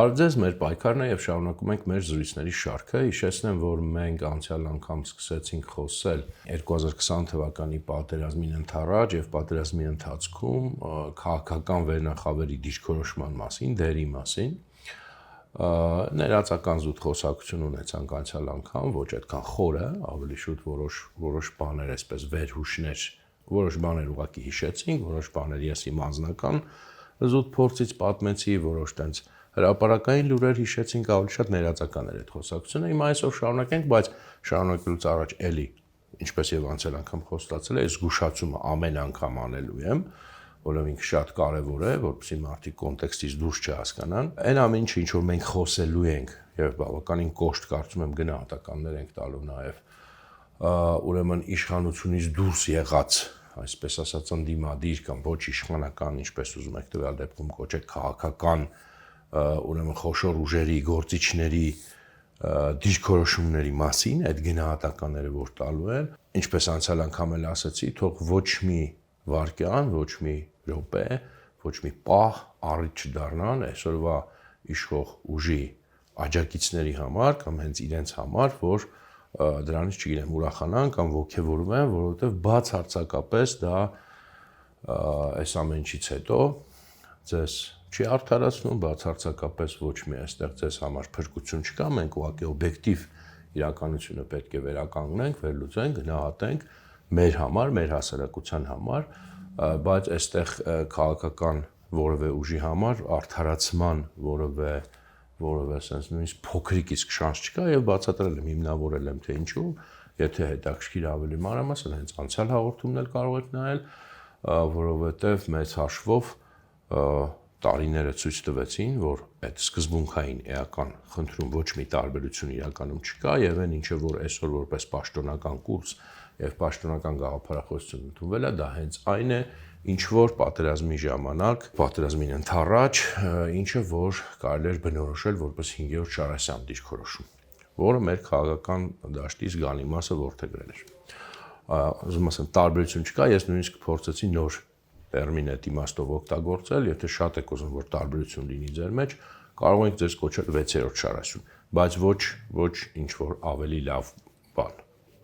Բարև ձեզ, մեր պայքարն է եւ շարունակում ենք մեր զրույցների շարքը։ Հիշեցնեմ, որ մենք անցյալ անգամ սկսեցինք խոսել 2020 թվականի պատերազմին ընդառաջ եւ պատերազմի ընթացքում քաղաքական վերնախավերի դիրքորոշման մասին, դերի մասին։ Ներածական զուտ խոսակցություն ունեցանք անցյալ անգամ, ոչ այդքան խորը, ավելի շուտ որոշ բաներ, այսպես վերհուշներ, որոշ բաներ ուղղակի հիշեցինք, որոշ բաներ ես իմ անձնական զուտ փորձից պատմեցի, որոշ տենց հրապարակային լուրեր հիշեցինք, ավելի շատ ներածական էր այդ խոսակցությունը։ Հիմա այսօր շարունակենք, բայց շարունակելուց առաջ էլի, ինչպես եւ անցյալ անգամ խոստացել եմ, զգուշացումը ամեն անգամ անելու եմ, որովհետեւ ինքը շատ կարեւոր է, որպեսզի մարդիկ կոնտեքստից դուրս չհասկանան։ Այն ամեն ինչը, ինչ որ մենք խոսելու ենք եւ բավականին կոշտ կարծում եմ գնահատականներ ենք տալու նաեւ ուրեմն իշխանությունից դուրս եղած, այսպես ասած, ընդդիմադիր կամ ոչ իշխանական, ինչպես ուզում եք տվյալ դեպքում կոչեք, քաղաքական ուրեմն խոշոր ուժերի, գործիչների դիրքորոշումների մասին, այդ գնահատականները որ տալու են, ինչպես անցյալ անգամ էլ ասացի, թող ոչ մի վարքյան, ոչ մի րոպե, ոչ մի պահ առիթ չդառնան այսօրվա իշխող ուժի աջակիցների համար կամ հենց իրենց համար, որ դրանից չգիտեմ ուրախանան կամ ոգևորվեն, որովհետև բացարձակապես դա այս ամեն ինչից հետո ձեզ չի արդարացնում, բացարձակապես ոչ մի այստեղ ձեզ համար փրկություն չկա, մենք ուղղակի օբյեկտիվ իրականությունը պետք է վերականգնենք, վերլուծենք, գնահատենք մեր համար, մեր հասարակության համար, բայց այստեղ քաղաքական որևէ ուժի համար արդարացման որևէ sense նույնիսկ փոքրիկ իսկ շանս չկա եւ բացատրել եմ, հիմնավորել եմ թե ինչու, եթե հետաքրքիր ավելի մանրամասն հենց անցյալ հաղորդումն էլ կարող եք նայել, որովհետեւ մեծ հաշվով տարիները ցույց տվեցին, որ այդ սկզբունքային էական խնդրում ոչ մի տարբերություն իրականում չկա եւ այն ինչը որ այսօր որպես պաշտոնական կուրս եւ պաշտոնական գաղափարախոսություն ընդունվել է, դա հենց այն է, ինչ որ պատերազմի ժամանակ, պատերազմին ընդառաջ, ինչը որ կարելի էր բնորոշել որպես 5-րդ Շարասյան դիրքորոշում, որը մեր քաղաքական դաշտի զգալի մասը որդեգրել էր։ Ուզում ասեմ, տարբերություն չկա, ես նույնիսկ փորձեցի նոր տերմին այդ իմաստով օգտագործել, եթե շատ եք ուզում որ տարբերություն լինի ձեր մեջ, կարող եք ձեզ կոչել 6-րդ Շարասյուն, բայց ոչ ինչ որ ավելի լավ բան,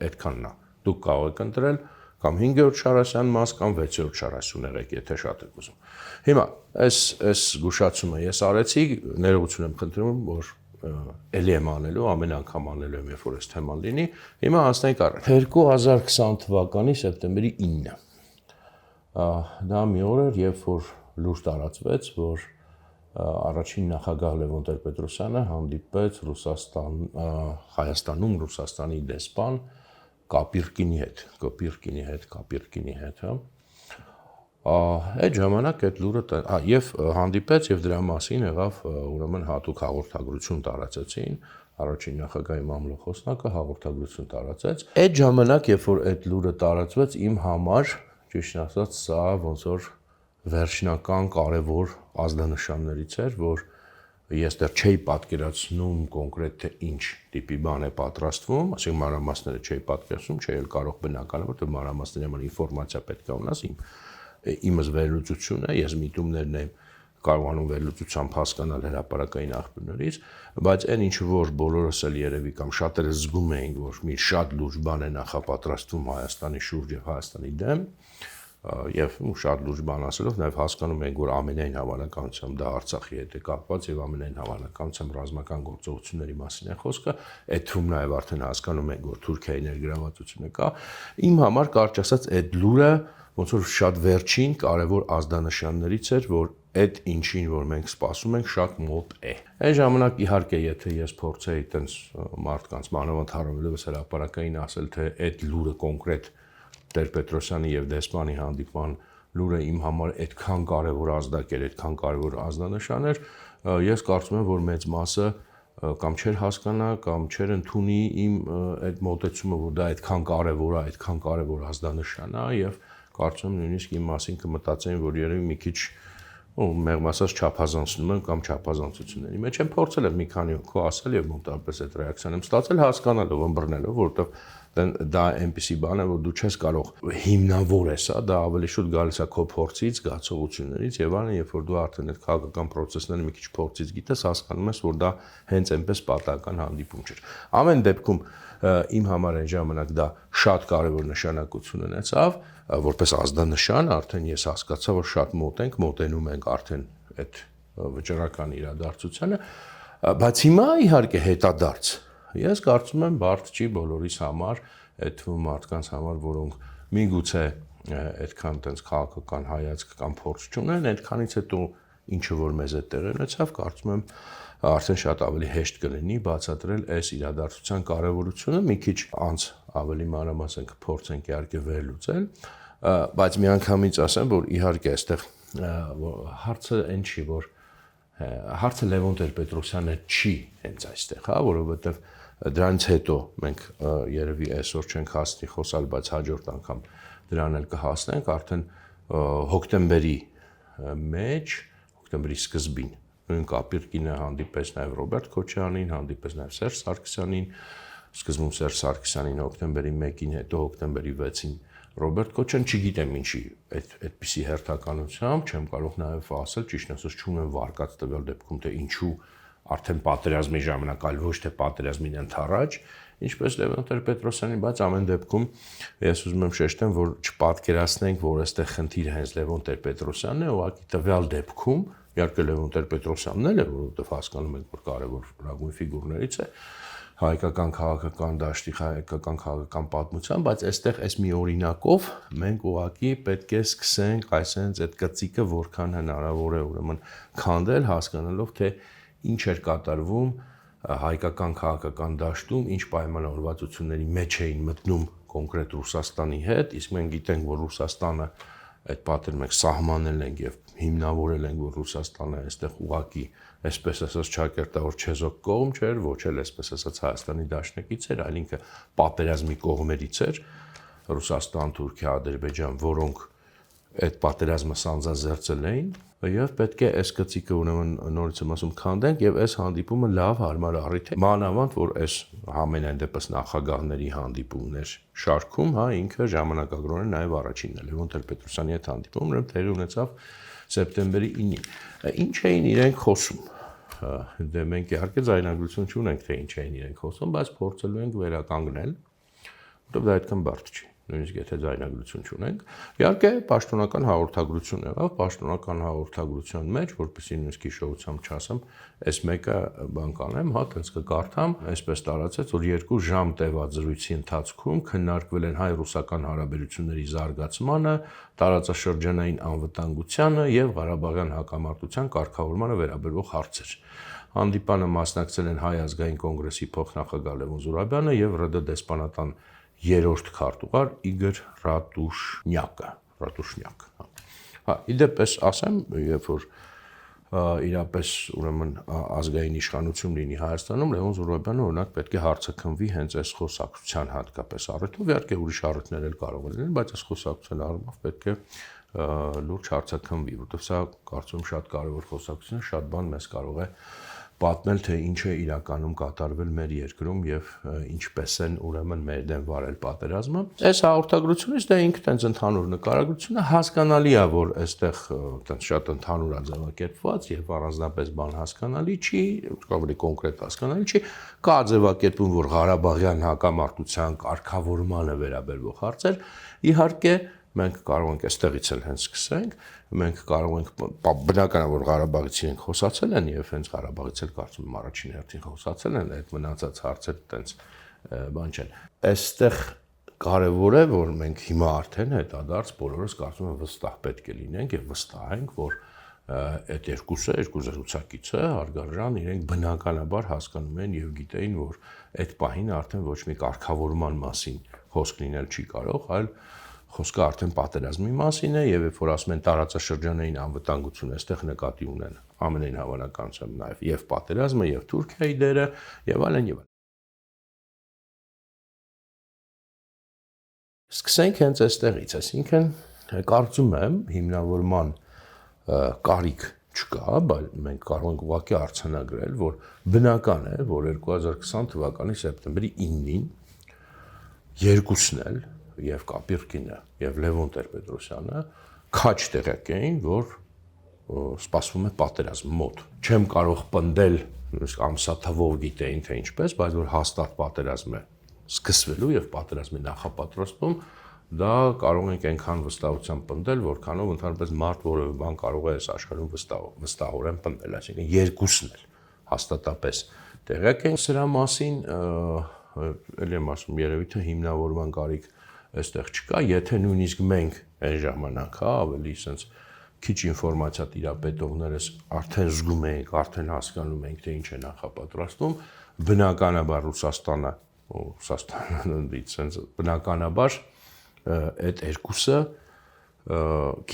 այդքանն է։ Դուք կարող եք ընտրել կամ 5-րդ Շարասյան մաս կամ 6-րդ Շարասյուն եղեք, եթե շատ եք ուզում։ Հիմա այս զգուշացումը ես արեցի, ներողություն եմ խնդրում, որ էլի եմ անելու, ամեն անգամ անելու եմ, երբ որ այս թեման լինի։ Հիմա անցնենք առաջ։ 2020 թվականի սեպտեմբերի 9-ը։ Դա մի օր էր, երբ որ լուր տարածվեց, որ առաջին նախագահ Լևոն Տեր-Պետրոսյանը հանդիպեց Հայաստանում Ռուսաստանի դեսպան Կապիրկինի հետ, հա։ Այդ ժամանակ այդ լուրը եւ հանդիպեց եւ դրա մասին եղավ ուրեմն հատուկ հաղորդագրություն տարածեցին, առաջին նախագահի մամլոխոսնակը հաղորդագրություն տարածեց։ Այդ ժամանակ, երբ որ այդ լուրը տարածվեց, իմ համար ճիշտ ասած, սա ոնց որ վերջնական կարևոր ազդանշաններից էր, որ ես դեռ չէի պատկերացնում կոնկրետ թե ինչ տիպի բան է պատրաստվում, ասենք մանրամասները չէի պատկերացնում, չէի էլ կարող բնական, որտեղ մանրամասների համար ինֆորմացիա պետք է ունենաս, իմս վերլուծություն է, ես միտումներն եմ կարողանում վերլուծությամբ հասկանալ հրապարակային աղբյուրներից, բայց այն ինչ որ բոլորս էլ երևի կամ շատերը զգում էին, որ մի շատ լուրջ բան է նախապատրաստվում Հայաստանի շուրջ եւ Հայաստանի դեմ, եւ շատ լուրջ բան ասելով նաեւ հասկանում ենք, որ ամենայն հավանականությամբ դա Արցախի հետ է կապված եւ ամենայն հավանականությամբ ռազմական գործողությունների մասին է խոսքը, այդ թվում նաեւ արդեն հասկանում ենք, որ Թուրքիայի ներգրավվածությունը կա։ Իմ համար կարճ ասած այդ լուրը ոնց որ շատ վերջին կարևոր ազդանշաններից էր, որ այդ ինչին որ մենք սպասում ենք շատ մոտ է։ Այն ժամանակ իհարկե եթե ես փորձեի տենց մարդկանց մանավանդ հարավելևս հրապարակային ասել, թե այդ լուրը կոնկրետ Տեր-Պետրոսյանի եւ դեսպանի հանդիպման լուրը իմ համար այդքան կարևոր ազդակ էր, այդքան կարևոր ազդանշան էր, ես կարծում եմ, որ մեծ մասը կամ չէր հասկանա, կամ չէր ընդունի իմ այդ մոտեցումը, որ դա այդքան կարևոր ազդանշան է եւ կարծում եմ նույնիսկ իմ մասին կմտածեին, որ երևի մի քիչ մեղմ ասած չափազանցնում եմ կամ չափազանցությունների մեջ եմ փորձել եմ մի քանի քո ասել եւ մոտավորապես այդ ռեակցիան եմ ստացել հասկանալով, ըմբռնելով, որովհետեւ դա այնպիսի բան է, որ դու չես կարող հիմնավոր է սա, դա ավելի շուտ գալիս է քո փորձից, զգացողություններից եւ այլն, երբ որ դու արդեն այդ քաղաքական process-ները մի քիչ փորձից գիտես, հասկանում ես, որ դա հենց այնպես պատահական հանդիպում չէր։ Ամեն դեպքում իմ համար այն ժամանակ դա շատ կարևոր նշանակություն ունեցավ, որպես ազդանշան, արդեն ես հասկացա, որ շատ մոտենում ենք արդեն այդ վճռական իրադարձությանը, բայց հիմա իհարկե հետադարձ ես կարծում եմ բարդ չի բոլորիս համար, այդ մարդկանց համար, որոնք միգուցե այդքան տենց քաղաքական հայացք կամ փորձ չունեն, այդքանից հետո ինչը որ մեզ այդ տեղի ունեցավ, կարծում եմ արդեն շատ ավելի հեշտ կլինի բացատրել այս իրադարձության կարևորությունը, մի քիչ անց ավելի մանրամասն կփորձենք իհարկե վերլուծել, բայց միանգամից ասեմ, որ իհարկե այստեղ հարցը այն չի, որ հարցը Լևոն Տեր-Պետրոսյանը չի հենց այստեղ, հա, որովհետև դրանից հետո մենք երևի այսօր չենք հասնի խոսալ, բայց հաջորդ անգամ դրան էլ կհասնենք արդեն հոկտեմբերի մեջ, հոկտեմբերի սկզբին նույն կապիտկինը հանդիպես նաև Ռոբերտ Քոչարյանին, հանդիպես նաև Սերժ Սարգսյանին, սկզբում Սերժ Սարգսյանին հոկտեմբերի 1-ին, հետո հոկտեմբերի 6-ին Ռոբերտ Քոչարյան, չգիտեմ ինչի այդպիսի հերթականությամբ, չեմ կարող նաև ասել, ճիշտն ասած չունեմ վարկած տվյալ դեպքում, թե ինչու արդեն պատերազմի ժամանակ, այլ ոչ թե պատերազմին ընդառաջ, ինչպես Լևոն Տեր-Պետրոսյանի, բայց ամեն դեպքում ես ուզում եմ շեշտեմ, որ չպատկերացնենք, որ այստեղ խնդիրը հենց Լևոն Տեր-Պետրոսյանն է, ուղղակի տվյալ դեպքում, իհարկե Լևոն Տեր-Պետրոսյանն էլ է, որովհետև հասկանում ենք, որ կարևոր լավագույն ֆիգուրներից է հայկական քաղաքական դաշտի, հայկական քաղաքական պատմության, բայց այստեղ այս մի օրինակով մենք ուղղակի պետք է սկսենք այսենց այդ կծիկը որքան հնարավոր է ուրեմն քանդել, հասկանալով թե ինչ էր կատարվում հայկական քաղաքական դաշտում, ինչ պայմանավորվածությունների մեջ էին մտնում կոնկրետ Ռուսաստանի հետ, իսկ մենք գիտենք, որ Ռուսաստանը այդ պատերը մենք սահմանել ենք եւ հիմնավորել ենք, որ Ռուսաստանը այստեղ ուղակի, այսպես ասած, ճակերտավոր չեզոք կողմ չէր, ոչ էլ այսպես ասած Հայաստանի դաշնակից էր, այլ ինքը պատերազմի կողմերից էր, Ռուսաստան, Թուրքիա, Ադրբեջան, որոնք այդ պատերազմը սանձազերծել էին, եւ պետք է այս գծիկը ուրեմն նորից եմ ասում քանդենք եւ այս հանդիպումը լավ հարմար առիթ է մանավանդ որ այս ամենայն դեպս նախագահների հանդիպումներ շարքում հա ինքը ժամանակագրորեն նաեւ առաջինն է Լևոն Տեր-Պետրոսյանի հետ հանդիպումը տեղի ունեցավ սեպտեմբերի 9-ին ինչ էին իրենք խոսում դե մենք իհարկե ձայնագրություն չունենք թե ինչ էին իրենք խոսում բայց փորձելու ենք վերականգնել որովհետեւ դա այդքան բարդ չի նույնիսկ եթե ձայնագրություն չունենք, իհարկե պաշտոնական հաղորդագրություն եղավ, պաշտոնական հաղորդագրության մեջ, որպեսզի նույնիսկ հիշողությամբ չասեմ, այս մեկը բան կանեմ, հա, տենց կկարդամ, այսպես տարածեց, որ 2 ժամ տևած զրույցի ընթացքում քննարկվել են հայ-ռուսական հարաբերությունների զարգացմանը, տարածաշրջանային անվտանգությանը եւ Ղարաբաղյան հակամարտության կարգավորմանը վերաբերող հարցեր։ Հանդիպանը մասնակցել են Հայ ազգային կոնգրեսի փոխնախագահ Լևոն Զուրաբյանը եւ ՌԴ դեսպանատան երրորդ քարտուղար Իգոր Ռատուշնյակը։ Հա, իդեպս ասեմ, երբ որ իրապես ուրեմն ազգային իշխանություն լինի Հայաստանում, Լևոն Զուրաբյանը օրինակ պետք է հարցաքննվի հենց այս խոսակցության հատկապես առիթով, իհարկե ուրիշ առիթներ էլ կարող են լինել, բայց այս խոսակցության առումով պետք է լուրջ հարցաքննվի, որովհետև սա կարծում եմ շատ կարևոր խոսակցություն է, շատ բան մեզ կարող է պատմել, թե ինչ է իրականում կատարվել մեր երկրում եւ ինչպես են ուրեմն մեր դեմ վարել պատերազմը։ Այս հաղորդագրությունից դա ինքը տենց ընդհանուր նկարագրությունը հասկանալի է, որ այստեղ տենց շատ ընդհանուր է ձևակերպված եւ առանձնապես բան հասկանալի չի, ավելի կոնկրետ հասկանալի չի, կա ձևակերպում, որ Ղարաբաղյան հակամարտության կարգավորմանը վերաբերող հարցեր, իհարկե մենք կարող ենք այստեղից էլ հենց սկսենք, մենք կարող ենք բնական է որ Ղարաբաղից իրենք խոսացել են եւ հենց Ղարաբաղից էլ կարծում եմ առաջին հերթին խոսացել են, այդ մնացած հարցերը տենց բան չեն։ Այստեղ կարևոր է որ մենք հիմա արդեն հետադարձ բոլորս կարծում եմ վստահ պետք է լինենք եւ վստահենք, որ այդ երկու զրուցակիցը հարգարժան իրենք բնականաբար հասկանում են եւ գիտեին, որ այդ պահին արդեն ոչ մի կարգավորման մասին խոսք լինել չի կարող, այլ խոսքը արդեն պատերազմի մասին է եւ երբ որ ասում են տարածաշրջանային անվտանգություն, այստեղ նկատի ունեն ամենայն հավանականությամբ նաեւ եւ պատերազմը եւ Թուրքիայի դերը եւ այլն եւ այլն։ Սկսենք հենց այստեղից, այսինքն կարծում եմ հիմնավորման կարիք չկա, բայց մենք կարող ենք ուղղակի արձանագրել, որ բնական է, որ 2020 թվականի սեպտեմբերի 9-ին երկուսն էլ, եւ Կապիրկինը, եւ Լևոն Տեր-Պետրոսյանը քաջ տեղյակ էին, որ սպասվում է պատերազմ մոտ։ Չեմ կարող պնդել ամսաթվով գիտեին թե ինչպես, բայց որ հաստատ պատերազմ է սկսվելու եւ պատերազմի նախապատրաստում, դա կարող ենք այնքան վստահությամբ պնդել, որքանով ընդհանրապես մարդ որևէ բան կարող է այս աշխարհում վստահորեն պնդել, այսինքն երկուսն էլ հաստատապես տեղյակ են սրա մասին, ելի եմ ասում, երևի թե հիմնավորման կարիք այստեղ չկա, եթե նույնիսկ մենք այն ժամանակ, ավելի sense քիչ ինֆորմացիա տիրապետողներս արդեն զգում ենք, արդեն հասկանում ենք, թե ինչ է նախապատրաստում, բնականաբար Ռուսաստանը, բնականաբար այդ երկուսը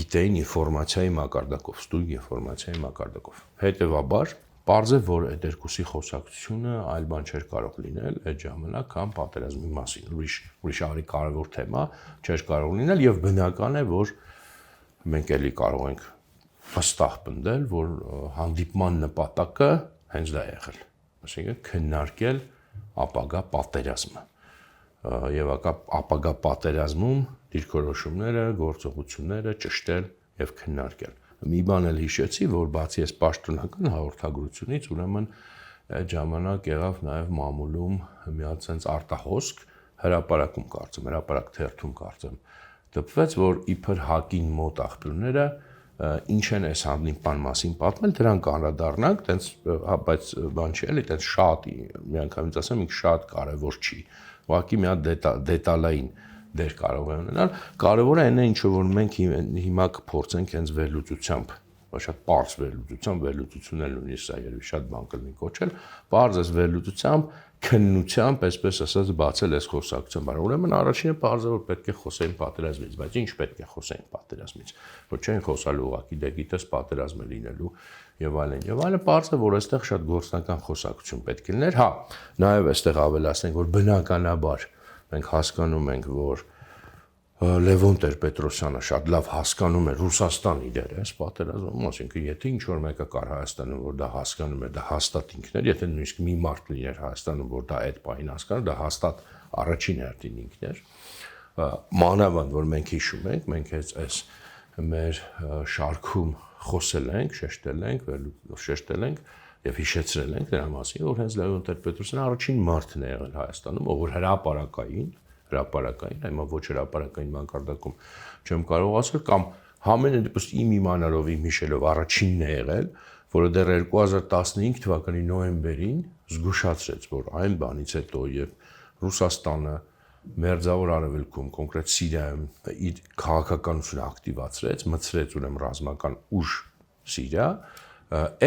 գիտեին ինֆորմացիայի մակարդակով, ստույգ ինֆորմացիայի մակարդակով։ Հետևաբար, պարզ է, որ այդ երկուսի խոսակցությունը այլ բան չէր կարող լինել այդ ժամանակ, քան պատերազմի մասին, ուրիշ ավելի կարևոր թեմա չէր կարող լինել եւ բնական է, որ մենք էլի կարող ենք վստահ պնդել, որ հանդիպման նպատակը հենց դա է եղել, այսինքն քննարկել ապագա պատերազմը եւ ապագա պատերազմում դիրքորոշումները, գործողությունները ճշտել եւ քննարկել։ Մի բան էլ հիշեցի, որ բացի այս պաշտոնական հաղորդագրությունից, ուրեմն այդ ժամանակ եղավ նաեւ մամուլում մի հատ sense արտահոսք հրապարակում կարծեմ, հրապարակ թերթում կարծեմ, դպվեց, որ իբր հակին մոտ աղբյուրները ինչ են այս հանդիպման մասին պատմել, դրանք անդրադառնանք, տենց բայց բան չի էլի, տենց շատ միանգամից ասեմ, ինքը շատ կարևոր չի։ Ուղղակի մի հատ դետալային դեր կարող է ունենալ։ Կարևորը այն է, ինչ որ մենք հիմա կփորձենք հենց վերլուծությամբ, շատ պարզ վերլուծությամբ, վերլուծությունն էլ նույնիսկ սա երևի շատ բան կլինի կոչել, պարզ այս վերլուծությամբ, քննությամբ, այսպես ասած, բացել այս խոսակցության բանը։ Ուրեմն առաջինը պարզ է, որ պետք է խոսեին պատերազմից, բայց ինչ պետք է խոսեին պատերազմից, որ չեն խոսալու ուղղակի դե գիտես պատերազմ է լինելու եւ այլն եւ այլն, պարզ է, որ այստեղ շատ գործնական խոսակցություն պետք է լիներ։ Հա, նաեւ այստեղ ավելացնենք, որ բնականաբար մենք հասկանում ենք, որ Լևոն Տեր-Պետրոսյանը շատ լավ հասկանում է Ռուսաստանի դերը այս պատերազմում, ասինքն եթե ինչ որ մեկը կար Հայաստանում, որ դա հասկանում է, դա հաստատ ինքն էր, եթե նույնիսկ մի մարդ լիներ Հայաստանում, որ դա այդ պահին հասկանում, դա հաստատ առաջին հերթին ինքն էր։ Մանավանդ որ մենք հիշում ենք, մենք այս մեր շարքում խոսել ենք, շեշտել ենք եւ հիշեցրել ենք դրա մասին, որ հենց Լևոն Տեր-Պետրոսյանը առաջին մարդն է եղել Հայաստանում, ով որ հրապարակային, այմա ոչ հրապարակային մակարդակում չեմ կարող ասել, կամ համենայն դեպս իմ իմանալով, իմ հիշելով առաջինն է եղել, որը դեռ 2015 թվականի նոյեմբերին զգուշացրեց, որ այն բանից հետո, երբ Ռուսաստանը Մերձավոր Արևելքում, կոնկրետ Սիրիայում իր քաղաքականությունը ակտիվացրեց, մտցրեց ուրեմն ռազմական ուժ Սիրիա,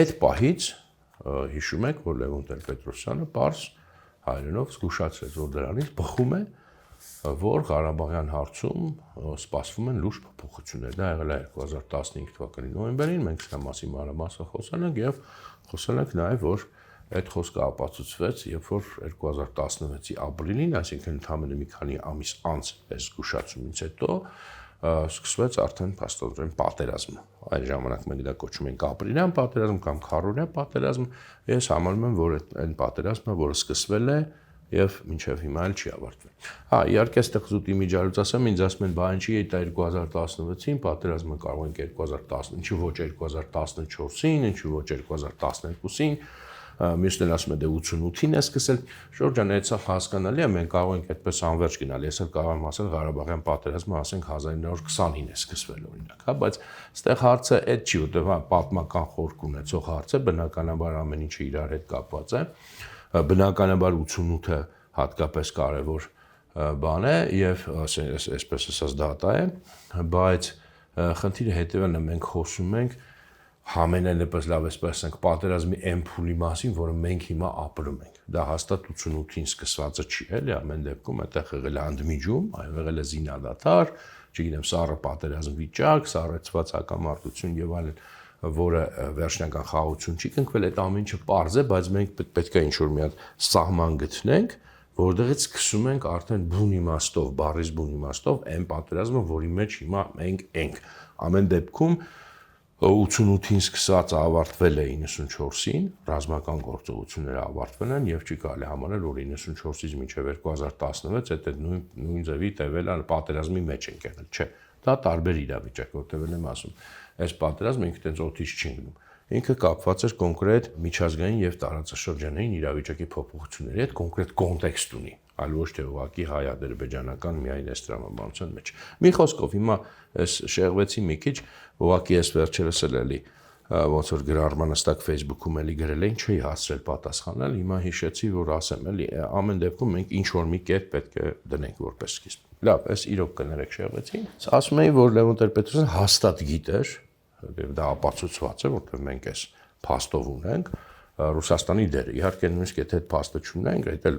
այդ պահից հիշում եք, որ Լևոն Տեր-Պետրոսյանը պարզ հայերենով զգուշացրեց, որ դրանից բխում է, որ Ղարաբաղյան հարցում սպասվում են լուրջ փոփոխություններ։ Դա եղել է 2015 թվականի նոյեմբերին, մենք սրա մասին մանրամասն խոսել ենք եւ խոսել ենք նաեւ, որ այդ խոսքը ապացուցվեց, երբ որ 2016-ի ապրիլին, այսինքն ընդամենը մի քանի ամիս անց այս զգուշացումից հետո սկսվեց արդեն փաստորեն պատերազմը։ Այդ ժամանակ մենք դա կոչում ենք ապրիլյան պատերազմ կամ քառօրյա պատերազմ։ Ես համարում եմ, որ այն պատերազմը, որը սկսվել է եւ մինչեւ հիմա էլ չի ավարտվել։ Հա, իհարկե, այստեղ զուտ իմիջիալուց ասեմ, ինձ ասում են, բա ինչի է դա 2016-ին, պատերազմը կարող ենք 2010, ինչու ոչ 2014-ին, ինչու ոչ 2012-ին, մյուսն էլ ասում է դե 88-ին է սկսել։ Շուրջան, այդ սա հասկանալի է, մենք կարող ենք այդպես անվերջ գնալ։ Ես էլ կարող եմ ասել Ղարաբաղյան պատերազմը, ասենք 1920-ին է սկսվել օրինակ, հա, բայց այստեղ հարցը այդ չի, որտեղ պատմական խորք ունեցող հարց է, բնականաբար ամեն ինչը իրար հետ կապված է։ Բնականաբար 88-ը հատկապես կարևոր բան է եւ այսպես ասած դատա է, բայց խնդիրը հետեւն է, մենք խոսում ենք համենայնպես լավ էսպես ասենք պատերազմի այն փուլի մասին, որը մենք հիմա ապրում ենք։ Դա հաստատ 88-ին սկսվածը չի, էլի, ամեն դեպքում այդտեղ եղել է անդմիջում, եղել է զինադադար, չգիտեմ, սառը պատերազմ վիճակ, սառեցված հակամարտություն եւ այլն, որը վերջնական խաղաղություն չի կնքվել, այդ ամեն ինչը պարզ է, բայց մենք պետք է ինչ-որ մի հատ սահման գտնենք, որտեղից սկսում ենք արդեն բուն իմաստով, բառից բուն իմաստով այն պատերազմը, որի մեջ հիմա մենք ենք։ Ամեն դեպքում 88-ին սկսած ավարտվել է 94-ին, ռազմական գործողությունները ավարտվել են եւ չի կարելի համարել, որ 94-ից մինչեւ 2016 այդ նույն ձևի տևել է պատերազմի մեջ ենք եղել, չէ։ Դա տարբեր իրավիճակ, որտեղ եմ ասում, այս պատերազմը ինքը տենց օդից չի ընկնում։ Ինքը կապված էր կոնկրետ միջազգային եւ տարածաշրջանային իրավիճակի փոփոխությունների հետ, կոնկրետ կոնտեքստ ունի, այլ ոչ թե ուղղակի հայ-ադրբեջանական միայն այս տրամաբանության մեջ։ Մի խոսքով հիմա այս շեղվեցի մի քիչ, ուղղակի այս վերջերս էլի ոնց որ գրառման հստակ Facebook-ում էլի գրել էին, չի հասցրել պատասխանել, հիմա հիշեցի, որ ասեմ էլի, ամեն դեպքում մենք ինչ որ մի կերպ պետք է դնենք որպես սկիզբ։ Լավ, այս իրոք կներեք շեղվեցին։ Ասում էին, որ Լևոն Տեր-Պետրոսյանը հաստատ գիտեր, եւ դա ապացուցված է, որտեղ մենք այս փաստով ունենք Ռուսաստանի դերը։ Իհարկե նույնիսկ եթե այդ փաստը չունենք, այդ էլ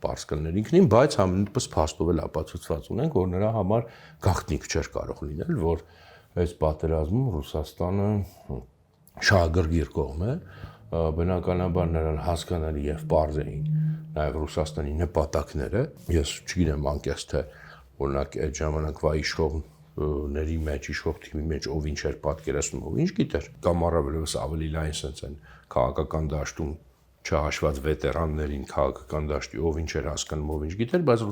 բարձ կլներ ինքնին, բայց համենայնպես փաստով էլ ապացուցված ունենք, որ նրա համար գաղտնիք չէր կարող լինել, որ այս պատերազմում Ռուսաստանը շահագրգիռ կողմ է, բնականաբար նրան հասկանալի եւ պարզ էին նաեւ Ռուսաստանի նպատակները։ Ես չգիտեմ անկեղծ թե օրինակ այդ ժամանակվա իշխողների մեջ, իշխող թիմի մեջ ով ինչ էր պատկերացնում, ով ինչ գիտեր, կամ առավելևս ավելի լայն sense են քաղաքական դաշտում չհաշված վետերաններին քաղաքական դաշտի ով ինչ էր հասկանում, ով ինչ գիտեր, բայց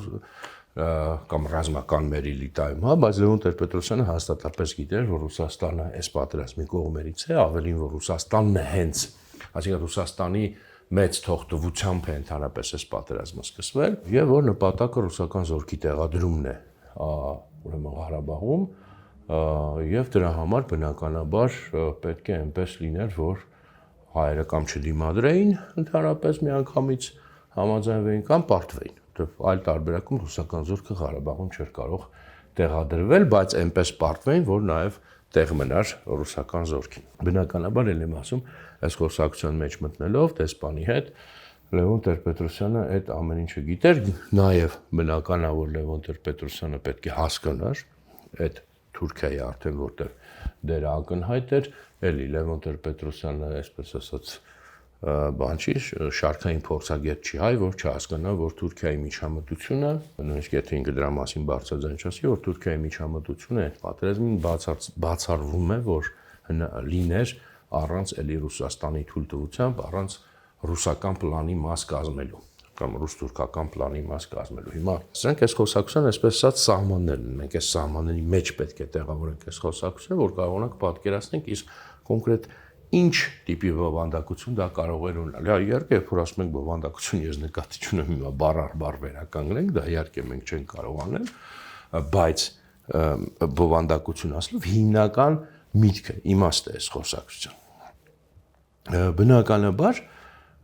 կամ ռազմական մեր էլիտայում, հա, բայց Լևոն Տեր-Պետրոսյանը հաստատապես գիտեր, որ Ռուսաստանը այս պատերազմի կողմերից է, ավելին որ Ռուսաստանն է հենց, այսինքն Ռուսաստանի մեծ թողտվությամբ է ընդհանրապես այս պատերազմը սկսվել, եւ որ նպատակը ռուսական զորքի տեղադրումն է, ուրեմն Ղարաբաղում, եւ դրա համար բնականաբար պետք է այնպես լիներ, որ հայերը կամ չդիմադրեին, ընդհանրապես միանգամից համաձայնվեին կամ պարտվեին։ Այլ տարբերակում ռուսական զորքը Ղարաբաղում չէր կարող տեղադրվել, բայց այնպես պարտվեին, որ նաև տեղ մնար ռուսական զորքին։ Բնականաբար էլ եմ ասում, այս խոսակցության մեջ մտնելով դեսպանի հետ Լևոն Տեր-Պետրոսյանը այդ ամեն ինչը գիտեր, նաև բնական է, որ Լևոն Տեր-Պետրոսյանը պետք է հասկանար այդ Թուրքիայի արդեն որտեղ դերը ակնհայտ էր, էլի Լևոն Տեր-Պետրոսյանը, այսպես ասած, բան չի, շարքային փորձագետ չի հայ, որ չհասկանա, որ Թուրքիայի միջամտությունը, նույնիսկ եթե ինքը դրա մասին բարձրաձայն չասի, որ Թուրքիայի միջամտությունը այդ պատերազմին բացառվում է, որ լիներ առանց էլի Ռուսաստանի թույլտվությամբ, առանց ռուսական պլանի մաս կազմելու կամ ռուս-թուրքական պլանի մաս կազմելու։ Հիմա սրանք այս խոսակցության այսպես ասած սահմաններն են, մենք այս սահմանների մեջ պետք է տեղավորենք այս խոսակցությունը, որ կարողանանք պատկերացնենք, իսկ կոնկրետ ինչ տիպի բովանդակություն դա կարող է ունենալ։ Իհարկե, երբ որ ասում ենք բովանդակություն, ես նկատի չունեմ հիմա բառ առ բառ վերականգնենք, դա իհարկե մենք չենք կարող անել, բայց բովանդակություն ասելով հիմնական միտքը, իմաստը է այս խոսակցության։ Բնականաբար,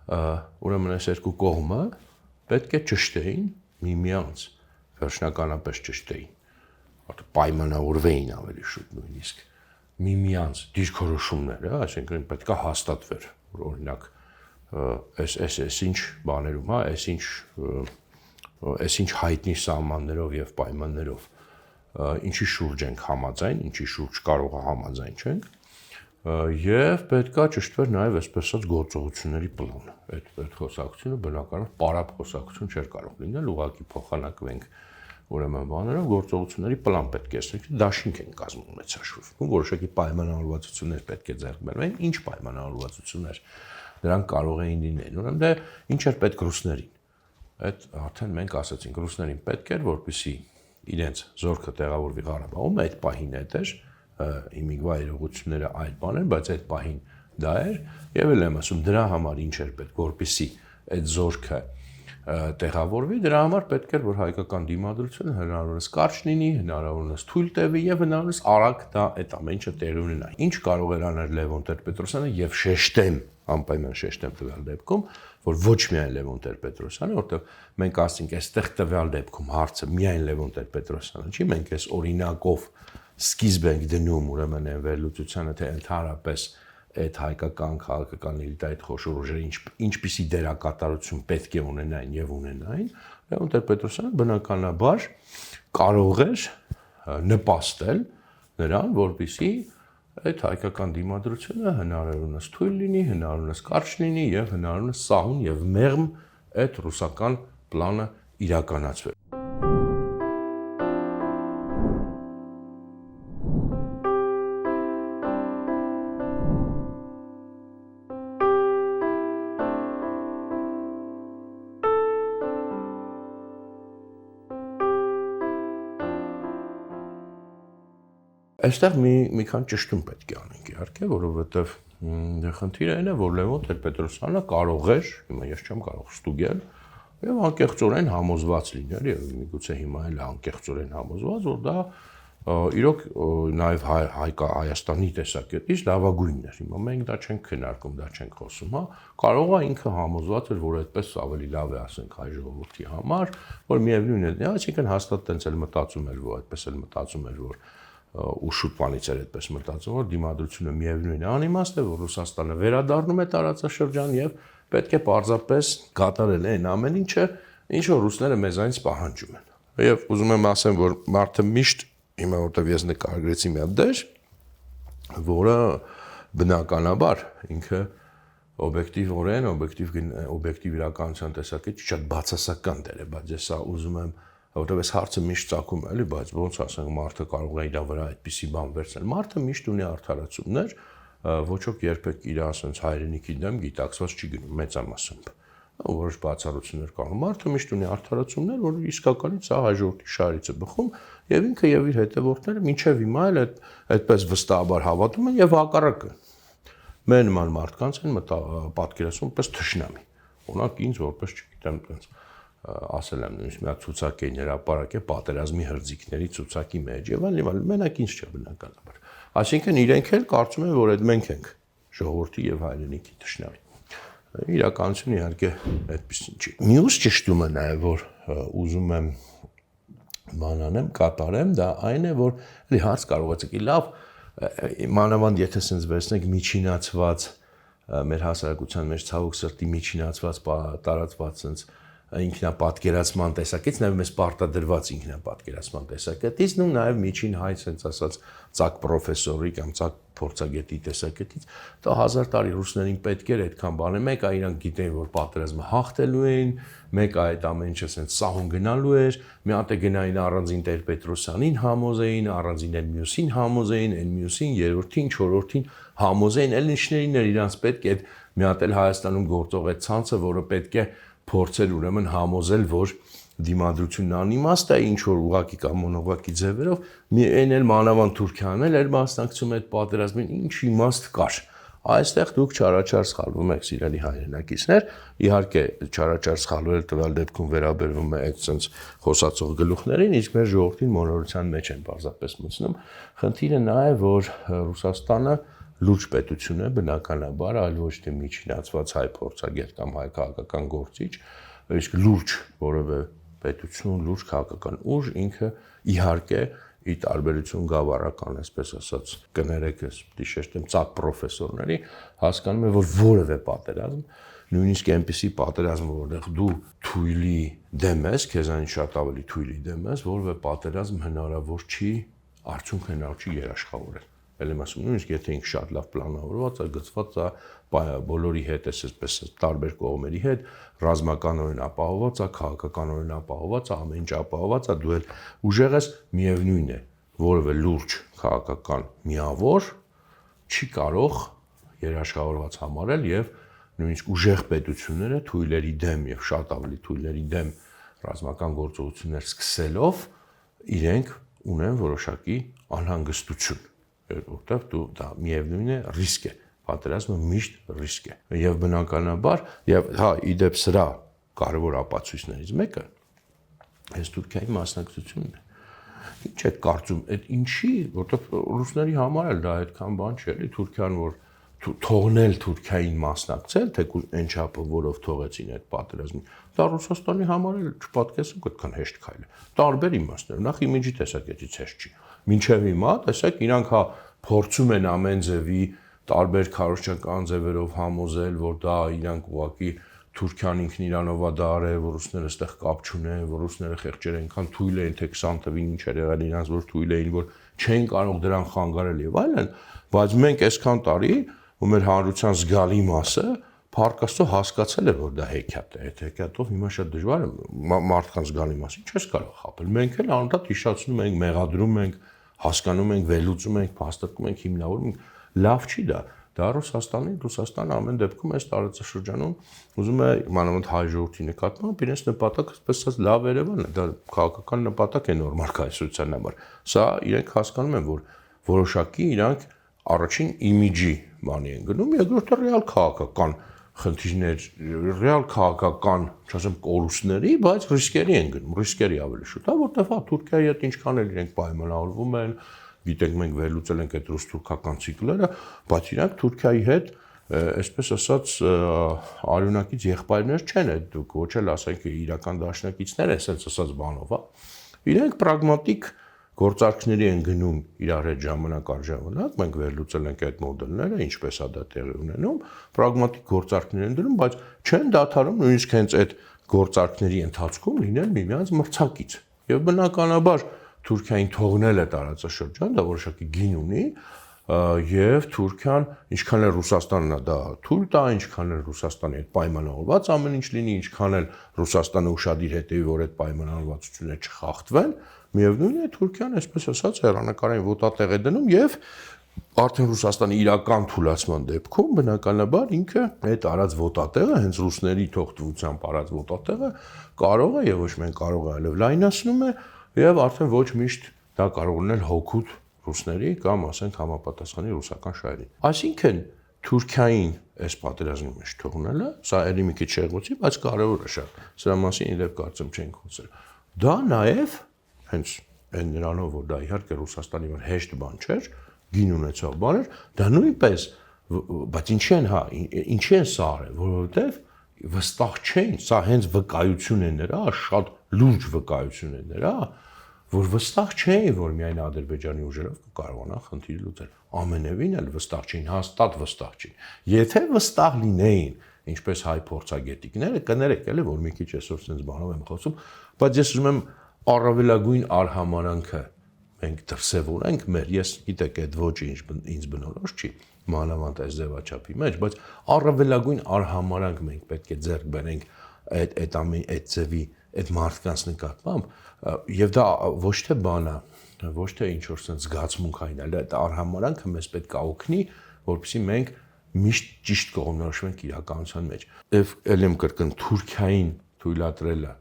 ուրեմն այս երկու կողմը պետք է ճշտեին միմյանց, վերջնականապես ճշտեին, պայմանավորվեին ավելի շուտ նույնիսկ միմյանց դիրքորոշումները, այսինքն պետք է հաստատվեր, որ օրինակ այս ինչ բաներում, հա, այս ինչ հայտնի սահմաններով եւ պայմաններով ինչի շուրջ ենք համաձայն, ինչի շուրջ կարող է համաձայն չենք, եւ պետքա ճշտվեր նաեւ այսպես ասած գործողությունների պլանը։ Այդ խոսակցությունը բնականաբար պարապ խոսակցություն չէր կարող լինել, ուղղակի փոխանակվենք ուրեմն բաներով գործողությունների պլան պետք է ստեղծել, դաշինք են կազմում մեծ հաշվով։ Որոշակի պայմանավորվածություններ պետք է ձեռք բերվեն, ինչ պայմանավորվածություններ դրանք կարող էին լինել։ Ուրեմն դե ինչ էր պետք ռուսներին։ Այդ արդեն մենք ասացինք, ռուսներին պետք էր, որպեսզի իրենց զորքը տեղավորվի Ղարաբաղում, այդ պահին էր, հիմիկվա իրողությունները այլ բան են, բայց այդ պահին դա էր, եւ էլ եմ ասում, դրա համար ինչ էր պետք, որպեսզի այդ զորքը տեղավորվի, դրա համար պետք էր, որ հայկական դիմադրությունը հնարավորինս կարճ լինի, հնարավորինս թույլ տևի եւ հնարավորինս արագ դա այդ ամեն ինչը տեղի ունենա։ Ինչ կարող էր անել Լևոն Տեր-Պետրոսյանը եւ շեշտեմ, անպայման շեշտեմ տվյալ դեպքում, որ ոչ միայն Լևոն Տեր-Պետրոսյանը, որտեղ մենք ասենք, այստեղ տվյալ դեպքում հարցը միայն Լևոն Տեր-Պետրոսյանը չի, մենք այս օրինակով սկիզբ ենք դնում ուրեմն այն վերլուծությանը, թե ընդհանրապես այդ հայկական քաղաքական էլիտայի խոշոր ուժերը ինչպիսի դերակատարություն պետք է ունենային եւ ունենային, Լևոն Տեր-Պետրոսյանը բնականաբար կարող էր նպաստել նրան, որպեսզի այդ հայկական դիմադրությունը հնարավորինս թույլ լինի, հնարավորինս կարճ լինի եւ հնարավորինս սահուն եւ մեղմ այդ ռուսական պլանը իրականացվի։ Այստեղ մի քան ճշտում պետք է անենք իհարկե, որովհետև խնդիրը այն է, որ Լևոն Տեր-Պետրոսյանը կարող էր, հիմա ես չեմ կարող ստուգել, եւ անկեղծորեն համոզված լինել, եւ միգուցե հիմա էլ անկեղծորեն համոզված, որ դա իրոք նաեւ Հայաստանի տեսակետից լավագույնն էր։ Հիմա մենք դա չենք քննարկում, դա չենք խոսում, հա։ Կարող է ինքը համոզված էր, որ այդպես ավելի լավ է, ասենք, հայ ժողովրդի համար, որ միևնույն է, այսինքն հաստատ տենց էլ մտածում էր, որ այդպես էլ մտածում էր, որ ու շուտ բանից էր այդպես մտածում, որ դիմադրությունը միևնույն է անիմաստ է, որ Ռուսաստանը վերադառնում է տարածաշրջան եւ պետք է պարզապես կատարել այն ամեն ինչը, ինչ որ ռուսները մեզանից պահանջում են։ Եվ ուզում եմ ասեմ, որ մարդը միշտ հիմա որտեվ ես նկարագրեցի մի հատ դեր, որը բնականաբար ինքը օբյեկտիվ իրականության տեսակետից շատ բացասական դեր է, բայց ես սա ուզում եմ, որտեվ այս հարցը միշտ ծագում է, էլի, բայց ոնց ասենք մարդը կարող է իր վրա այդպիսի բան վերցնել։ Մարդը միշտ ունի արդարացումներ, ոչ ոք երբեք իր ասենց հայրենիքի դեմ գիտակցված չի գնում մեծամասամբ։ Որոշ բացառություններ կան։ Մարդը միշտ ունի արդարացումներ, որ իսկականից սա հայ ժողովրդի շահերից է բխում, եւ ինքը եւ իր հետևորդները մինչեւ հիմա էլ այդպես վստահաբար հավատում են եւ հակառակը։ Մեր նման մարդկանց են պատկերացնում պես թշնամի։ Օրինակ ինձ որպես չգիտեմ, այդպես ասել եմ նույնիսկ մի հատ ցուցակ էին հրապարակել պատերազմի հրձիքների ցուցակի մեջ եւ այլն, մենակ ինձ չէ բնականաբար։ Այսինքն իրենք էլ կարծում են, որ այդ մենք ենք ժողովրդի եւ հայրենիքի թշնամի։ Իրականություն իհարկե այդպեսին չի։ Մյուս ճշտումը նաև որ ուզում եմ բանանեմ, կատարեմ, դա այն է, որ էլի հարց կարող է ցկի լավ, մանավանդ եթե sense վերցնենք միջինացված մեր հասարակության մեջ ցավոք սրտի միջինացված տարածված sense ինքնապատկերացման տեսակետից, նաև մեզ պարտադրված ինքնապատկերացման տեսակետից, ու նաև միջին հայ sense ասած ծակ պրոֆեսորի կամ ծակ փորձագետի տեսակետից, դա 1000 տարի ռուսներին պետք էր այդքան բանը, մեկը իրանք գիտեին, որ պատերազմը հաղթելու են, մեկը այդ ամեն ինչը sense սահուն գնալու էր, մի հատ է գնային առանձին Տեր-Պետրոսյանին համոզեին, առանձին էլ մյուսին համոզեին, այն մյուսին, երրորդին, չորրորդին համոզեին, էլ ինչներին էր իրանց պետք է մի հատ էլ Հայաստանում գործող այդ ցանցը, որը պետք է փորձել ուրեմն համոզել, որ դիմադրությունն անիմաստ է, ինչ որ ուղակի կամ մոնողակի ձևերով, այն էլ մանավանդ Թուրքիան էլ մասնակցում է այդ պատերազմին, ինչ իմաստ կար։ Այստեղ դուք չարաչար սխալվում եք, սիրելի հայրենակիցներ, իհարկե չարաչար սխալվել տվյալ դեպքում վերաբերվում է այդ sense խոսացող գլուխներին, իսկ մեր ժողովրդին մոնորության մեջ են պարզապես մտցնում։ Խնդիրը նա է, որ Ռուսաստանը լուրջ պետություն է բնականաբար, այլ ոչ թե միջինացված հայ փորձագետ կամ հայ քաղաքական գործիչ, իսկ լուրջ որևէ պետություն, լուրջ քաղաքական ուժ ինքը իհարկե ի տարբերություն գավառական, այսպես ասած, կներեք ես դիշեշտեմ ծակ պրոֆեսորների, հասկանում է, որ որևէ պատերազմ, նույնիսկ այնպիսի պատերազմ, որտեղ դու թույլի դեմ ես, քեզանից շատ ավելի թույլի դեմ ես, որևէ պատերազմ հնարավոր չի, արդյունք հնարավոր չի երաշխավորել։ Էլ եմ ասում, նույնիսկ եթե ինքը շատ լավ պլանավորված է, գծված է բոլորի հետ, այսպես տարբեր կողմերի հետ, ռազմականորեն ապահովված է, քաղաքականորեն ապահովված է, ամեն ինչ ապահովված է, դու էլ ուժեղ ես, միևնույն է, որևէ լուրջ քաղաքական միավոր չի կարող երաշխավորված համարել եւ նույնիսկ ուժեղ պետությունները թույլերի դեմ եւ շատ ավելի թույլերի դեմ ռազմական գործողություններ սկսելով իրենք ունեն որոշակի անհանգստություն, որտեղ դու դա միևնույն է ռիսկ է, պատերազմը միշտ ռիսկ է եւ բնականաբար եւ հա իդեպ սրա կարևոր ապացույցներից մեկը այս Թուրքիայի մասնակցությունն է։ Ինչ է կարծում, այդ ինչի, որտեղ ռուսների համար էլ դա այդքան բան չէ, էլի Թուրքիան որ թողնել Թուրքիային մասնակցել, թեկուզ այն չափը, որով թողեցին այդ պատերազմին, դա Ռուսաստանի համար էլ չպատկերացնենք այդքան հեշտ քայլ է։ Տարբեր իմաստներով, նախ իմիջի տեսակետից հեշտ չի։ Մինչև հիմա, տեսեք, իրանք հա փորձում են ամեն ձևի տարբեր քարոզչական ձևերով համոզել, որ դա իրանք ուղղակի Թուրքիան ինքն իրանով է դա արել, որ ռուսները այդտեղ կապ չունեն, որ ռուսները խեղճեր այնքան թույլ էին, թե 20 թվին ինչ էր եղել իրանց, որ թույլ էին, որ չեն կարող դրան խանգարել եւ այլն, բայց մենք այսքան տարի ու մեր հանրության զգալի մասը փառք Աստծո հասկացել է, որ դա հեքիաթ է, այդ հեքիաթով հիմա շատ դժվար է մարդկանց զգալի մասը չես կարող խաբել։ Մենք էլ անընդհատ հիշացնում ենք, մեղադրում ենք, հասկանում ենք, վերլուծում ենք, փաստարկում ենք, հիմնավորում ենք, լավ չի դա։ Դա Ռուսաստանը ամեն դեպքում այս տարածաշրջանում ուզում է մանավանդ հայ ժողովրդի նկատմամբ իրենց նպատակը այսպես ասած լավ Երևանն է, դա քաղաքական նպատակ է նորմալ կայսրության համար։ Սա իրենք հասկանում են, որ որոշակի իրանք առաջին իմիջի բանի են գնում, երկրորդը ռեալ քաղաքական խնդիրներ, ռեալ քաղաքական, չասեմ կորուստների, բայց ռիսկերի են գնում, ռիսկերի ավելի շուտ, որտեղ Թուրքիայի հետ ինչքան էլ իրենք պայմանավորվում են, գիտենք մենք վերլուծել ենք այդ ռուս-թուրքական ցիկլերը, բայց իրանք Թուրքիայի հետ այսպես ասած արյունակից եղբայրներ չեն, այդ դուք ոչ էլ ասենք իրական դաշնակիցներ են, ասենց ասած բանով, իրենք պրագմատիկ գործարքների են գնում իրար հետ ժամանակ առ ժամանակ, մենք վերլուծել ենք այդ մոդելները, ինչպես է դա տեղի ունենում, պրագմատիկ գործարքներ են դնում, բայց չեն դադարում նույնիսկ հենց այդ գործարքների ընթացքում լինել միմյանց մրցակից։ Եվ բնականաբար Թուրքիային թողնել է տարածաշրջան, դա որոշակի գին ունի, եւ Թուրքիան ինչքան էլ Ռուսաստանն է դա թույլ տա, ինչքան էլ Ռուսաստանի հետ պայմանավորված ամեն ինչ լինի, ինչքան էլ Ռուսաստանը ուշադիր հետևի, որ այդ պայմանավորվածությունները չխախտվեն, միևնույն է Թուրքիան, այսպես ասած, հեռանկարային ոտատեղ է դնում եւ արդեն Ռուսաստանի իրական թուլացման դեպքում բնականաբար ինքը այդ արած ոտատեղը, հենց ռուսների թողտվությամբ արած ոտատեղը կարող է եւ ոչ միայն կարող է, այլև լայնացնում է եւ արդեն ոչ միշտ դա կարող ունել հոգուտ ռուսների կամ ասենք համապատասխանի ռուսական շահերին։ Այսինքն Թուրքիային այս պատերազմի մեջ թողնելը, սա էլի մի քիչ շեղոցի, բայց կարևոր է շատ։ Սրա մասին իդեպ կարծեմ չենք խոսել։ Դա նաև հենց այն նրանով, որ դա իհարկե Ռուսաստանի վրա հեշտ բան չէր, գին ունեցող բան էր, դա նույնպես, բայց ինչի են սա արել, որովհետև վստահ չէին, սա հենց վկայություն է նրա, շատ լուրջ վկայություն է նրա, որ վստահ չէին, որ միայն Ադրբեջանի ուժերով կկարողանան խնդիրը լուծել։ Ամենևին էլ վստահ չէին, հաստատ վստահ չէին։ Եթե վստահ լինեին, ինչպես հայ փորձագետիկները, կներեք էլի, որ մի քիչ այսօր sense բանով եմ խոսում, բայց ես ուզում եմ առավելագույն արհամարանքը մենք դրսևորենք մեր, ես գիտեք այդ ոճը ինձ բնորոշ չի, մանավանդ այս ձևաչափի մեջ, բայց առավելագույն արհամարանք մենք պետք է ձեռք բերենք այդ ձևի, այդ մարդկանց նկատմամբ, եւ դա ոչ թե բան է, ոչ թե ինչ որ sense զգացմունքային, այլ այդ արհամարանքը մեզ պետք է օգնի, որպեսզի մենք միշտ ճիշտ կողմնորոշվենք իրականության մեջ։ Եվ ել եմ կրկն Թուրքիային թույլատրելը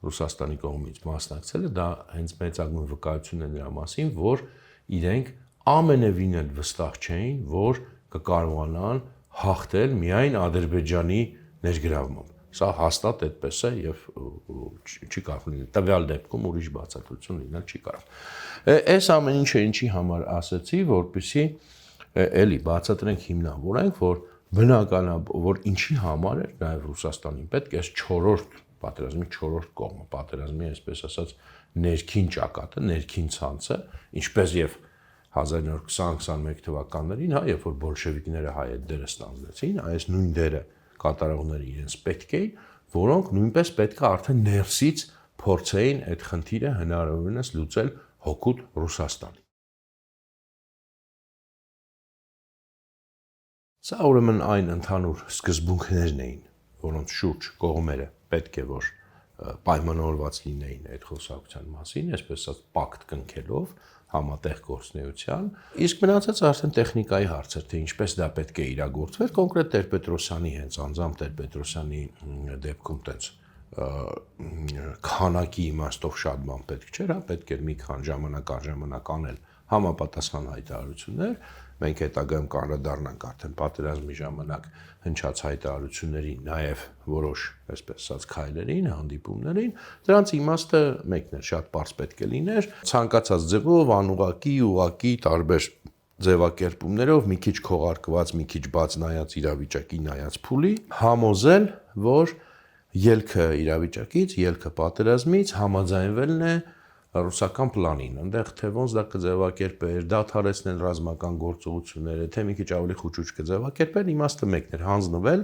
Ռուսաստանի կողմից մասնակցելը դա հենց մեծագույն վկայություն է նրա մասին, որ իրենք ամենևին էլ վստահ չէին, որ կկարողանան հաղթել միայն Ադրբեջանի ներգրավմամբ։ Սա հաստատ այդպես է եւ չի կարող լինել։ Տվյալ դեպքում ուրիշ բացատրություն լինել չի կարող։ Այս ամեն ինչը ինչի համար ասացի, որպեսզի էլի բացատրենք հիմնավորենք, որ բնականաբար որ ինչի համար էր նաեւ Ռուսաստանին պետք է 4-րդ պատերազմի 4-րդ կողմը, պատերազմի այսպես ասած ներքին ճակատը, ներքին ցանցը, ինչպես եւ 1920-21 թվականներին, երբ որ բոլշևիկները հայ այդ դերը ստանձնեցին, այս նույն դերը կատարողները իրենց պետք էին, որոնք նույնպես պետք է արդեն ներսից փորձեին այդ խնդիրը հնարավորինս լուծել հօգուտ Ռուսաստանի։ Սա ուրեմն այն ընդհանուր սկզբունքներն էին, որոնց շուրջ կողմերը պետք է որ պայմանավորված լինեին այդ խոսակցության մասին, այսպես ասած պակտ կնքելով համատեղ գործունեության, իսկ մնացած արդեն տեխնիկայի հարցեր, թե ինչպես դա պետք է իրագործվեր, կոնկրետ Տեր-Պետրոսյանի հենց անձամբ Տեր-Պետրոսյանի դեպքում տենց քանակի իմաստով շատ բան պետք չէր, պետք էր մի քան ժամանակ առ ժամանակ անել համապատասխան հայտարարություններ, մենք հետագայում կանդրադառնանք արդեն պատերազմի ժամանակ հնչած հայտարարությունների, նաև որոշ, այսպես ասած, քայլերին, հանդիպումներին, դրանց իմաստը մեկն է, շատ པարզ պետք է լիներ, ցանկացած ձևով, անուղղակի, ուղղակի, տարբեր ձևակերպումներով, մի քիչ քողարկված, մի քիչ բաց նայած իրավիճակի նայած փուլի, համոզել, որ ելքը իրավիճակից, ելքը պատերազմից համաձայնվելն է ռուսական պլանին, այնտեղ թե ոնց դա կձևակերպեր, դադարեցնել ռազմական գործողությունները, թե մի քիչ ավելի խուճուճ կձևակերպել, իմաստը մեկն էր հանձնվել,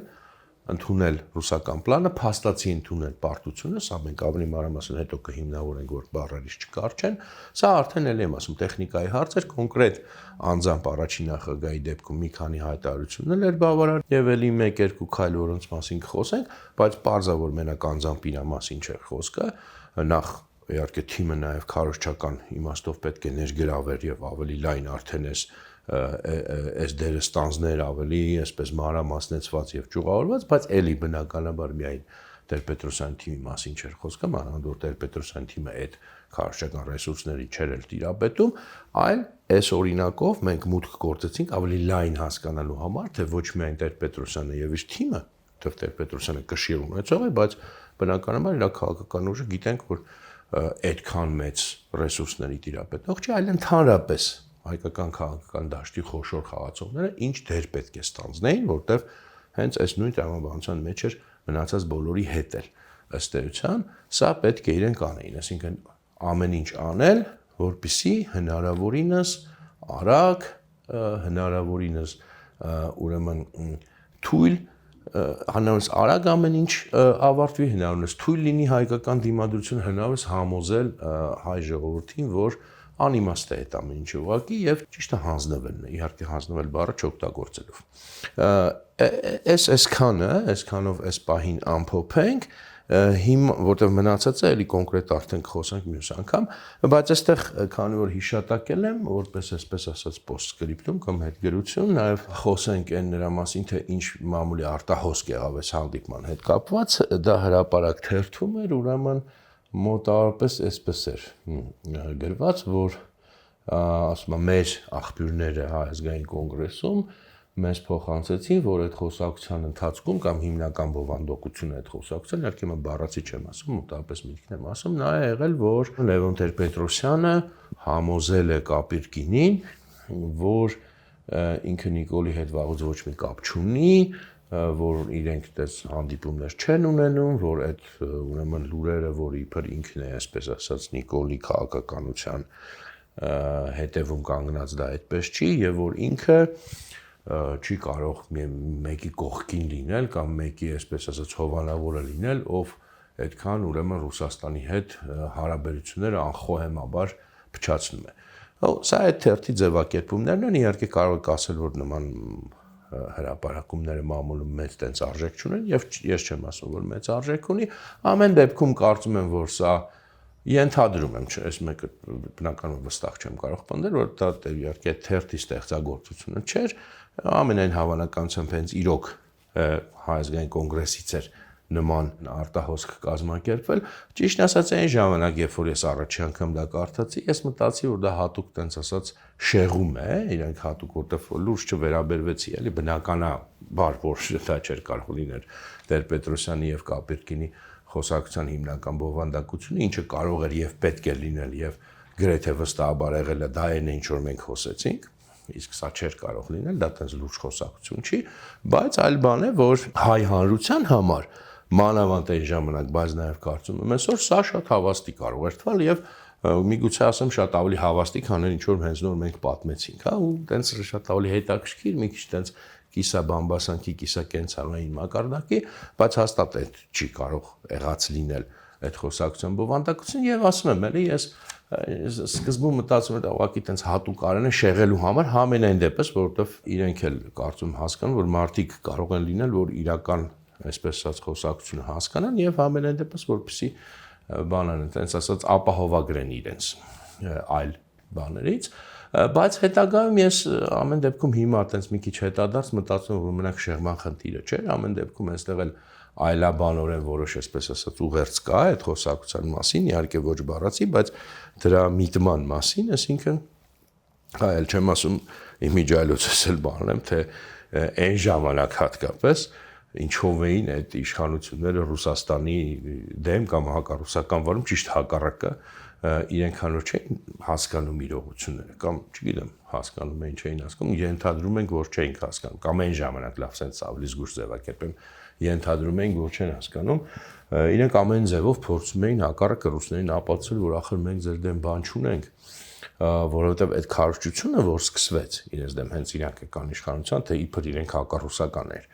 ընդունել ռուսական պլանը, փաստացի ընդունել պարտությունը, սա մենք ավելի մանրամասն հետո կհիմնավորենք, որ բառերից չկարճեն, սա արդեն էլ եմ ասում, տեխնիկայի հարց էր, կոնկրետ անձամբ առաջին նախագահի դեպքում մի քանի հայտարարություններ էր բավարար եւ էլի 1-2 քայլ որոնց մասին կխոսենք, բայց պարզա որ մենակ անձամբ իր մասին չէր խոսքը, նախ իհարկե թիմը նաև քարոզչական իմաստով պետք է ներգրավեր եւ ավելի լայն արդեն այս դերը ստանձներ ավելի այսպես մանրամասնեցված եւ ճյուղավորված, բայց էլի բնականաբար միայն Տեր-Պետրոսյանի թիմի մասին չէր խոսքը, մանավանդ որ Տեր-Պետրոսյանի թիմը այդ քարոզչական ռեսուրսների չէր էլ տիրապետում, այլ այս օրինակով մենք մուտք գործեցինք ավելի լայն հասկանալու համար, թե ոչ միայն Տեր-Պետրոսյանը եւ իր թիմը, որտեղ Տեր-Պետրոսյանը կշիռ ունեցող է, բայց բնականաբար իր քաղաքական ուժը գիտենք, որ այդքան մեծ ռեսուրսների տիրապետող չէ, այլ ընդհանրապես հայկական քաղաքական դաշտի խոշոր խաղացողները ինչ դեր պետք է ստանձնեին, որտեղ հենց այս նույն տրամաբանության մեջ էր մնացած բոլորի հետ էլ ըստ էության, սա պետք է իրենք անեին, այսինքն ամեն ինչ անել, որպեսզի հնարավորինս արագ, հնարավորինս ուրեմն թույլ, հնարավորինս արագ ամեն ինչ ավարտվի, հնարավորինս թույլ լինի հայկական դիմադրությունը, հնարավորինս համոզել հայ ժողովրդին, որ անիմաստ է այդ ամեն ինչը ուղղակի եւ ճիշտը հանձնվելն է, իհարկե հանձնվել բառը չօգտագործելով։ Այսքանով այս պահին ամփոփենք, հիմա որտեղ մնացած է, էլի կոնկրետ արդեն խոսանք մյուս անգամ, բայց այստեղ քանի որ հիշատակել եմ, որպես այսպես ասած post-scriptum կամ հետգրություն, նաեւ խոսենք այն նրա մասին, թե ինչ մամուլի արտահոսք եղավ այս հանդիպման հետ կապված, դա հրապարակ թերթում էր, ուրեմն մոտավորապես այսպես էր գրված, որ ասում եմ մեր աղբյուրները Հայ ազգային կոնգրեսում մեզ փոխանցեցին, որ այդ խոսակցության ընթացքում կամ հիմնական բովանդակությունը այդ խոսակցության, իհարկե mən բառացի չեմ ասում, մոտավորապես միտքն եմ ասում, նա է եղել, որ Լևոն Տեր-Պետրոսյանը համոզել է Կապիրկինին, որ ինքը Նիկոլի հետ վաղուց ոչ մի կապ չունի, որ իրենք դες հանդիպումներ չեն ունենում, որ այդ ուրեմն լուրերը, որ իբր ինքն է, այսպես ասած, Նիկոլի քաղաքականության հետևում կանգնած դա այդպես չի, եւ որ ինքը չի կարող մեկի կողքին լինել կամ մեկի, այսպես ասած, հովանավորը լինել, ով այդքան ուրեմն Ռուսաստանի հետ հարաբերությունները անխոհեմաբար փչացնում է։ Սա այդ թերթի ձևակերպումներն են, իհարկե կարող եք ասել, որ նման հրապարակումները մամուլում մեծ տենց արժեք չունեն եւ ես չեմ ասում որ մեծ արժեք ունի ամեն դեպքում կարծում եմ որ սա ենթադրում եմ այս մեկը բնականաբար վստահ չեմ կարող պնդել որ դա իհարկե թերթի ստեղծագործությունը չէր ամենայն հավանականությամբ հենց իրոք Հայ ազգային կոնգրեսից էր նման արտահոսք կազմակերպվել ճիշտ ասած այն ժամանակ երբ որ ես առաջի անգամ դա կարդացի ես մտածի որ դա հատուկ տենց ասած շեղում է իրենք հատուկ որտեղ լուրջ չվերաբերվեցի էլի բնականաբար որ դա չէր կարող լինել Տեր-Պետրոսյանի եւ Կապիրկինի խոսակցության հիմնական բովանդակությունը ինչը կարող էր եւ պետք է լինել եւ գրեթե վստահաբար եղել է դա այն ինչ որ մենք խոսեցինք իսկ սա չէր կարող լինել դա տենց լուրջ խոսակցություն չի բայց այլ բան է որ հայ հանրության համար մանավանդ այն ժամանակ, բայց նաև կարծում եմ այսօր սա շատ հավաստի կարող էր թվալ եւ միգուցե ասեմ շատ ավելի հավաստի, քան ինչ որ հենց նոր մենք պատմեցինք, հա, ու տենց շատ ավելի հետաքրքիր, մի քիչ տենց կիսաբամբասանքի, կիսակենցաղային մակարդակի, բայց հաստատ այդ չի կարող եղած լինել այդ խոսակցության բովանդակություն եւ ասում եմ, էլի ես սկզբում մտածում եմ դա ուղղակի տենց հատուկ արեն է շեղելու համար համենայն դեպս, որովհետեւ իրենք էլ կարծում հասկանում, որ մարդիկ կարող են լինել, որ իրական այսպես ասած խոսակցությունը հասկանան եւ ամենայն դեպս որպեսի բանան այնպես ասած ապահովագրեն իրենց այլ բաներից բայց հետագայում ես ամեն դեպքում հիմա այտենց մի քիչ հետադարձ մտածում որ մենակ շեղման խնդիրը չէ ամեն դեպքում այստեղ էլ այլաբանորեն որոշ այսպես ասած ուղերձ կա այդ խոսակցության մասին իհարկե ոչ բառացի բայց դրա միտման մասին այսինքն այլ չեմ ասում իմիջայլոցս էլ բանն եմ թե այն ժամանակ հատկապես ինչով էին այդ իշխանությունները Ռուսաստանի դեմ կամ հակառուսական վարում ճիշտ հակառակը իրենք հանրը չէին հասկանում իրողությունները կամ չգիտեմ հասկանում էին չէին հասկանում ենթադրում ենք որ չէին հասկանում կամ այն ժամանակ լավ sense ավելի զգուշ ձևակերպեմ ենթադրում էին որ չեն հասկանում իրենք ամեն ձևով փորձում էին հակառակը ռուսներին ապացուցել որ ախր մենք ձեր դեմ բան չունենք որովհետև այդ քարոզչությունը որ սկսվեց իրենց դեմ հենց իրանք եկան իշխանության թե իբր իրենք հակառուսական էր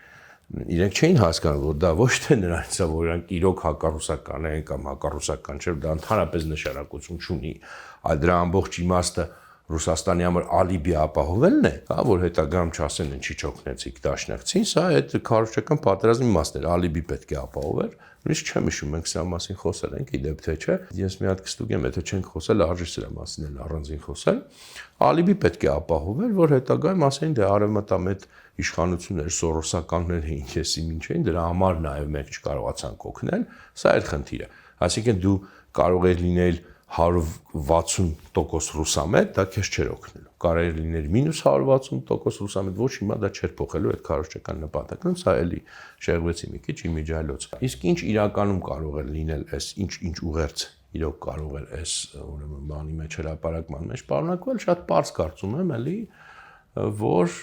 իրենք չէին հասկանում որ դա ոչ թե նրանց է որ իրանք իրոք հակառուսական են կամ հակառուսական չէ դա ընդհանրապես նշանակություն չունի այլ դրա ամբողջ իմաստը Ռուսաստանի համար ալիբի ապահովելն է, հա, որ հետագայում չասեն ինչի չօգնեցիք դաշնակցին, սա այդ քարոզչական պատերազմի մասն էր, ալիբի պետք է ապահովել։ Նույնիսկ չեմ հիշում, մենք սրա մասին խոսել ենք, իդեպ թե չէ։ Ես մի հատ կստուգեմ, եթե չենք խոսել, արժի սրա մասին էլ առանձին խոսել։ Ալիբի պետք է ապահովել, որ հետագայում ասեն դե արևմտամետ իշխանություններ, սորոսականներ էին, քեսի ինչ էին, դրա համար նաև մենք չկարողացանք օգնել, սա էր խնդիրը։ Այսինքն դու կարող ես լինել 160% ռուսամետ, դա քեզ չէր օգնելու։ Կարող է լինել -160% ռուսամետ, ոչ հիմա դա չէր փոխելու այդ քարոզչական նպատակը, սա էլի շեղվեցի մի քիչ իմիջիալոց։ Իսկ ինչ իրականում կարող է լինել այս ինչ ուղերձ իրոք կարող է այս ուրեմն բանի մեջ հրապարակման մեջ պարունակվել, շատ པարզ կարծում եմ, էլի, որ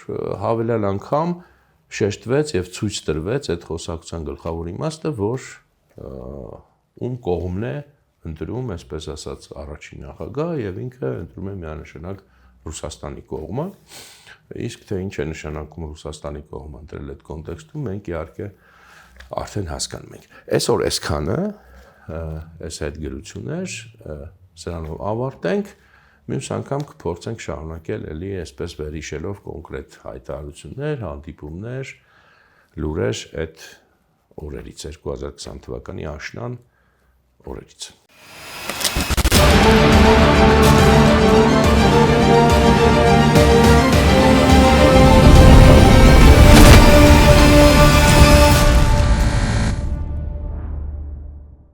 հավելյալ անգամ շեշտվեց եւ ցույց տրվեց այդ խոսակցության գլխավոր իմաստը, որ ում կողմն է ընտրում, այսպես ասած, առաջին նախագահ եւ ինքը ընտրում է միանշանակ Ռուսաստանի կողմը, իսկ թե ինչ է նշանակում Ռուսաստանի կողմը ընտրել այդ կոնտեքստում, մենք իհարկե արդեն հասկանում ենք։ Այսօր այսքանը, այս այդ գրություններ, սրանով ավարտենք, մյուս անգամ կփորձենք շարունակել էլի այսպես վերհիշելով կոնկրետ հայտարարություններ, հանդիպումներ, լուրեր այդ օրերից 2020 թվականի աշնան օրերից։